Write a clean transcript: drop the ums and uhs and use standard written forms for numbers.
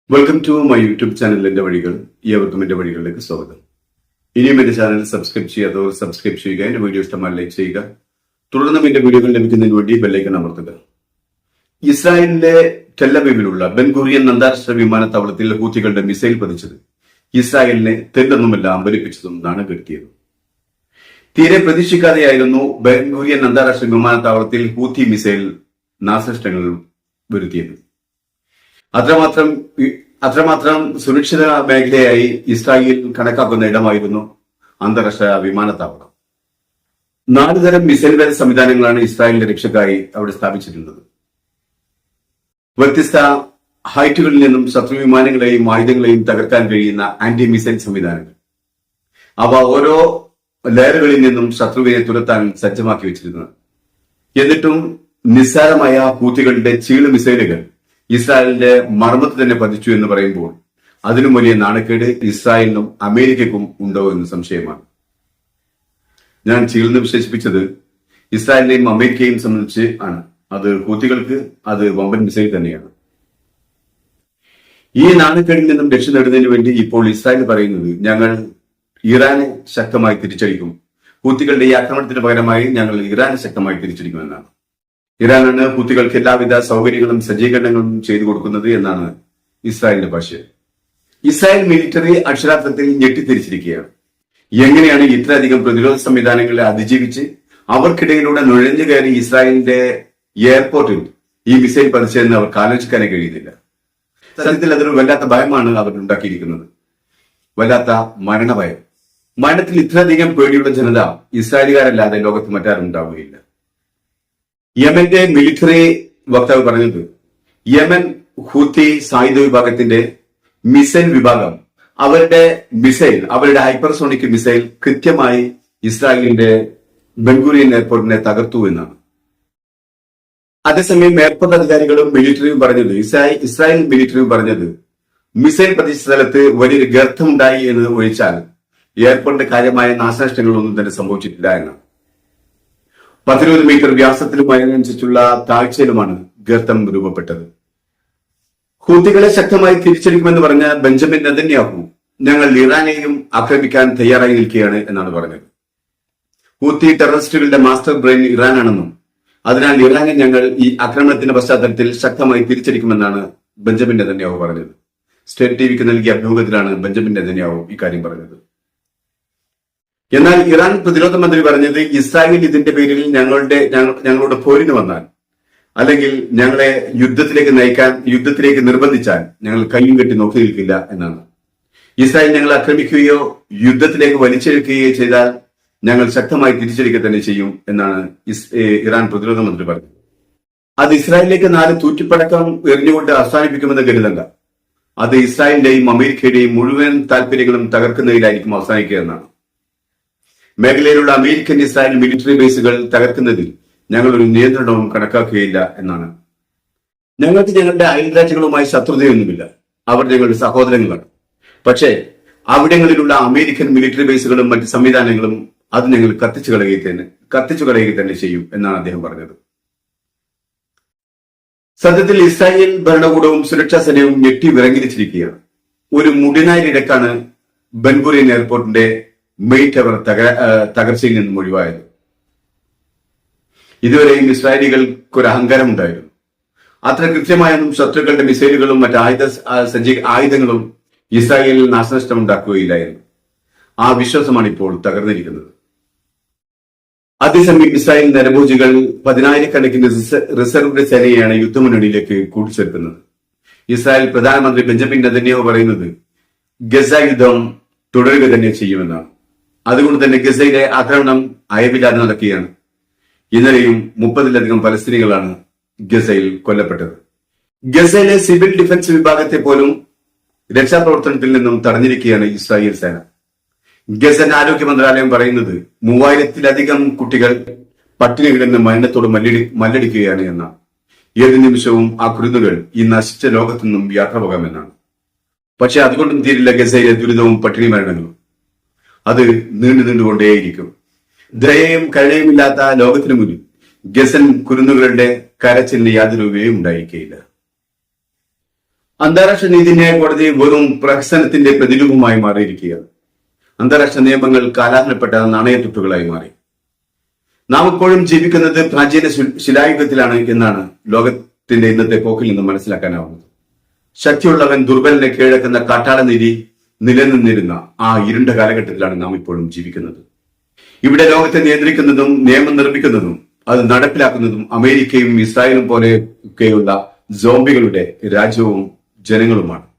Welcome to my YouTube channel എന്റെ വഴികൾ. ഏവർക്കും എന്റെ വഴികളിലേക്ക് സ്വാഗതം. ഇനിയും എന്റെ ചാനൽ സബ്സ്ക്രൈബ് ചെയ്യാത്തവർ സബ്സ്ക്രൈബ് ചെയ്യുക, എന്റെ വീഡിയോ ഇഷ്ടമായി ലൈക്ക് ചെയ്യുക, തുടർന്നും എന്റെ വീഡിയോകൾ ലഭിക്കുന്നതിന് വേണ്ടി ബെല്ലൈക്കൺ അമർത്തുക. ഇസ്രായേലിലെ ടെല്ലവീവിലുള്ള ബെൻ ഗുറിയൻ അന്താരാഷ്ട്ര വിമാനത്താവളത്തിൽ ഹൂത്തികളുടെ മിസൈൽ പതിച്ചത് ഇസ്രായേലിനെ തെല്ലൊന്നുമല്ല അമ്പരിപ്പിച്ചതും നാണകെടുത്തിയതും. തീരെ പ്രതീക്ഷിക്കാതെയായിരുന്നു ബെൻ ഗുറിയൻ അന്താരാഷ്ട്ര വിമാനത്താവളത്തിൽ ഹൂത്തി മിസൈൽ നാശനഷ്ടങ്ങൾ വരുത്തിയത്. അത്രമാത്രം സുരക്ഷിത മേഖലയായി ഇസ്രായേൽ കണക്കാക്കുന്ന ഇടമായിരുന്നു അന്താരാഷ്ട്ര വിമാനത്താവളം. 4 തരം മിസൈൽ വേദ സംവിധാനങ്ങളാണ് ഇസ്രായേലിന്റെ രക്ഷക്കായി അവിടെ സ്ഥാപിച്ചിട്ടുള്ളത്. വ്യത്യസ്ത ഹൈറ്റുകളിൽ നിന്നും ശത്രു വിമാനങ്ങളെയും ആയുധങ്ങളെയും തകർക്കാൻ കഴിയുന്ന ആന്റി മിസൈൽ സംവിധാനങ്ങൾ. അവ ഓരോ ലെയറുകളിൽ നിന്നും ശത്രുവിനെ തുരത്താൻ സജ്ജമാക്കി വെച്ചിരുന്നത്. എന്നിട്ടും നിസ്സാരമായ ഹൂത്തികളുടെ ചീള് മിസൈലുകൾ ഇസ്രായേലിന്റെ മർമ്മത്ത് തന്നെ പതിച്ചു എന്ന് പറയുമ്പോൾ അതിനും വലിയ നാണക്കേട് ഇസ്രായേലിനും അമേരിക്കയ്ക്കും ഉണ്ടോ എന്ന് സംശയമാണ്. ഞാൻ ചീളെന്ന് വിശേഷിപ്പിച്ചത് ഇസ്രായേലിനെയും അമേരിക്കയെയും സംബന്ധിച്ച് ആണ്. അത് ഹൂത്തികൾക്ക് അത് വമ്പൻ മിസൈൽ തന്നെയാണ്. ഈ നാണക്കേടിൽ നിന്നും രക്ഷ നേടുന്നതിന് വേണ്ടി ഇപ്പോൾ ഇസ്രായേൽ പറയുന്നത്, ഞങ്ങൾ ഇറാനെ ശക്തമായി തിരിച്ചടിക്കും, ഹൂത്തികളുടെ ഈ ആക്രമണത്തിന് പകരമായി ഞങ്ങൾ ഇറാനെ ശക്തമായി തിരിച്ചടിക്കുമെന്നാണ്. ഇറാനാണ് ഹൂത്തികൾക്ക് എല്ലാവിധ സൗകര്യങ്ങളും സജ്ജീകരണങ്ങളും ചെയ്തു കൊടുക്കുന്നത് എന്നാണ് ഇസ്രായേലിന്റെ ഭാഷ്യം. ഇസ്രായേൽ മിലിറ്ററി അക്ഷരാർത്ഥത്തിൽ ഞെട്ടിത്തിരിച്ചിരിക്കുകയാണ്. എങ്ങനെയാണ് ഇത്രയധികം പ്രതിരോധ സംവിധാനങ്ങളെ അതിജീവിച്ച് അവർക്കിടയിലൂടെ നുഴഞ്ഞു കയറി ഇസ്രായേലിന്റെ എയർപോർട്ടിൽ ഈ മിസൈൽ പതിച്ചതെന്ന് അവർക്ക് ആലോചിക്കാനേ കഴിയുന്നില്ല. സത്യത്തിൽ അതൊരു വല്ലാത്ത ഭയമാണ് അവർ ഉണ്ടാക്കിയിരിക്കുന്നത്, വല്ലാത്ത മരണഭയം. മരണത്തിൽ ഇത്രയധികം പേടിയുള്ള ജനത ഇസ്രായേലുകാരല്ലാതെ ലോകത്ത് മറ്റാരും ഉണ്ടാവുകയില്ല. യമന്റെ മിലിറ്ററി വക്താവ് പറഞ്ഞത്, യമൻ ഹൂത്തി സായുധ വിഭാഗത്തിന്റെ മിസൈൽ വിഭാഗം അവരുടെ ഹൈപ്പർസോണിക് മിസൈൽ കൃത്യമായി ഇസ്രായേലിന്റെ ബെൻഗുറിയൻ എയർപോർട്ടിനെ തകർത്തു എന്നാണ്. അതേസമയം എയർപോർട്ട് അധികാരികളും മിലിറ്ററിയും പറഞ്ഞത്, ഇസ്രായേൽ മിലിറ്ററിയും പറഞ്ഞത്, മിസൈൽ പതിച്ച സ്ഥലത്ത് വലിയൊരു ഗർത്തമുണ്ടായി എന്ന് ഒഴിച്ചാൽ എയർപോർട്ടിന്റെ കാര്യമായ നാശനഷ്ടങ്ങളൊന്നും തന്നെ സംഭവിച്ചിട്ടില്ല എന്നാണ്. 10 മീറ്റർ വ്യാസത്തിലും അതിനനുസരിച്ചുള്ള താഴ്ചയിലുമാണ് ഗർത്തം രൂപപ്പെട്ടത്. ഹൂത്തികളെ ശക്തമായി തിരിച്ചടിക്കുമെന്ന് പറഞ്ഞ ബെഞ്ചമിൻ നെതന്യാഹു, ഞങ്ങൾ ഇറാനെയും ആക്രമിക്കാൻ തയ്യാറായി നിൽക്കുകയാണ് എന്നാണ് പറഞ്ഞത്. ഹൂത്തി ടെററിസ്റ്റുകളുടെ മാസ്റ്റർ ബ്രെയിൻ ഇറാനാണെന്നും അതിനാൽ ഇറാനെ ഞങ്ങൾ ഈ ആക്രമണത്തിന്റെ പശ്ചാത്തലത്തിൽ ശക്തമായി തിരിച്ചടിക്കുമെന്നാണ് ബെഞ്ചമിൻ നെതന്യാഹു പറഞ്ഞത്. സ്റ്റേറ്റ് ടിവിക്ക് നൽകിയ അഭിമുഖത്തിലാണ് ബെഞ്ചമിൻ നെതന്യാഹു ഇക്കാര്യം പറഞ്ഞത്. എന്നാൽ ഇറാൻ പ്രതിരോധ മന്ത്രി പറഞ്ഞത്, ഇസ്രായേൽ ഇതിന്റെ പേരിൽ ഞങ്ങളോട് പോരിന് വന്നാൽ അല്ലെങ്കിൽ ഞങ്ങളെ യുദ്ധത്തിലേക്ക് നിർബന്ധിച്ചാൽ ഞങ്ങൾ കയ്യും കെട്ടി നോക്കി നിൽക്കില്ല എന്നാണ്. ഇസ്രായേൽ ഞങ്ങളെ ആക്രമിക്കുകയോ യുദ്ധത്തിലേക്ക് വലിച്ചെടുക്കുകയോ ചെയ്താൽ ഞങ്ങൾ ശക്തമായി തിരിച്ചടിക്കുക തന്നെ ചെയ്യും എന്നാണ് ഇറാൻ പ്രതിരോധ മന്ത്രി പറഞ്ഞത്. അത് ഇസ്രായേലിലേക്ക് 4 തൂറ്റിപ്പടക്കം എറിഞ്ഞുകൊണ്ട് അവസാനിപ്പിക്കുമെന്ന് കരുതണ്ട. അത് ഇസ്രായേലിന്റെയും അമേരിക്കയുടെയും മുഴുവൻ താല്പര്യങ്ങളും തകർക്കുന്നതിലായിരിക്കും അവസാനിക്കുക എന്നാണ്. മേഖലയിലുള്ള അമേരിക്കൻ ഇസ്രായേൽ മിലിറ്ററി ബേസുകൾ തകർക്കുന്നതിൽ ഞങ്ങൾ ഒരു നിയന്ത്രണവും കണക്കാക്കുകയില്ല എന്നാണ്. ഞങ്ങൾക്ക് ഞങ്ങളുടെ അയൽരാജ്യങ്ങളുമായി ശത്രുതയൊന്നുമില്ല, അവർ ഞങ്ങളുടെ സഹോദരങ്ങളാണ്. പക്ഷേ അവിടങ്ങളിലുള്ള അമേരിക്കൻ മിലിറ്ററി ബേസുകളും മറ്റ് സംവിധാനങ്ങളും അത് ഞങ്ങൾ കത്തിച്ചു കളയുക തന്നെ ചെയ്യും എന്നാണ് അദ്ദേഹം പറഞ്ഞത്. സത്യത്തിൽ ഇസ്രായേൽ ഭരണകൂടവും സുരക്ഷാ സേനയും ഞെട്ടി വിറങ്ങിരിച്ചിരിക്കുകയാണ്. ഒരു മുടിനാരിടക്കാണ് ബെൻഗുറിയൻ എയർപോർട്ടിന്റെ മെയിൻ ടവർ തകർച്ചയിൽ നിന്നും ഒഴിവായത്. ഇതുവരെയും ഇസ്രായേലികൾക്കൊരു അഹങ്കാരം ഉണ്ടായിരുന്നു. അത്ര കൃത്യമായൊന്നും ശത്രുക്കളുടെ മിസൈലുകളും മറ്റ് ആയുധങ്ങളും ഇസ്രായേലിൽ നാശനഷ്ടം ഉണ്ടാക്കുകയില്ലായിരുന്നു. ആ വിശ്വാസമാണ് ഇപ്പോൾ തകർന്നിരിക്കുന്നത്. അതേസമയം ഇസ്രായേൽ നരഭോജികൾ 10,000-കണക്കിന് റിസർവ് സേനയെയാണ് യുദ്ധമുന്നണിയിലേക്ക് കൂട്ടിച്ചേർക്കുന്നത്. ഇസ്രായേൽ പ്രധാനമന്ത്രി ബെഞ്ചമിൻ നെതന്യാഹു പറയുന്നത്, ഗസ യുദ്ധം തുടരുക തന്നെ ചെയ്യുമെന്നാണ്. അതുകൊണ്ട് തന്നെ ഗസയിലെ ആക്രമണം അയവില്ലാതെ നടക്കുകയാണ്. ഇന്നലെയും 30-ലധികം പലസ്തീനികളാണ് ഗസയിൽ കൊല്ലപ്പെട്ടത്. ഗസയിലെ സിവിൽ ഡിഫൻസ് വിഭാഗത്തെ പോലും രക്ഷാപ്രവർത്തനത്തിൽ നിന്നും തടഞ്ഞിരിക്കുകയാണ് ഇസ്രായേൽ സേന. ഗസൻ ആരോഗ്യ മന്ത്രാലയം പറയുന്നത് 3000-ലധികം കുട്ടികൾ പട്ടിണി കിടന്ന് മരണത്തോട് മല്ലടിക്കുകയാണ് എന്നാണ്. ഏത് നിമിഷവും ആ കുരുന്നുകൾ ഈ നശിച്ച ലോകത്തു നിന്നും യാത്ര പോകാമെന്നാണ്. പക്ഷെ അതുകൊണ്ടും തീരില്ല ഗസയിലെ ദുരിതവും പട്ടിണി മരണങ്ങളും. അത് നീണ്ടുകൊണ്ടേയിരിക്കും. ദയയും കരുണയുമില്ലാത്ത ലോകത്തിനു മുന്നിൽ ഗസൻ കുരുന്നുകളുടെ കരച്ചിലിന് യാതൊരു ഉപയോഗം ഉണ്ടായിരിക്കുകയില്ല. അന്താരാഷ്ട്ര നീതിന്യായ കോടതി വെറും പ്രഹസനത്തിന്റെ പ്രതിരൂപമായി മാറിയിരിക്കുകയാണ്. അന്താരാഷ്ട്ര നിയമങ്ങൾ കാലാഹലപ്പെട്ട നാണയത്തുട്ടുകളായി മാറി. നാം ഇപ്പോഴും ജീവിക്കുന്നത് പ്രാചീന ശിലായുഗത്തിലാണ് എന്നാണ് ലോകത്തിന്റെ ഇന്നത്തെ പോക്കിൽ നിന്ന് മനസ്സിലാക്കാനാവുന്നത്. ശക്തിയുള്ളവൻ ദുർബലനെ കീഴടക്കുന്ന കാട്ടാള നീതി നിലനിന്നിരുന്ന ആ ഇരുണ്ട കാലഘട്ടത്തിലാണ് നാം ഇപ്പോഴും ജീവിക്കുന്നത്. ഇവിടെ ലോകത്തെ നിയന്ത്രിക്കുന്നതും നിയമം നിർമ്മിക്കുന്നതും അത് നടപ്പിലാക്കുന്നതും അമേരിക്കയും ഇസ്രായേലും പോലെയൊക്കെയുള്ള സോംബികളുടെ രാജ്യവും ജനങ്ങളുമാണ്.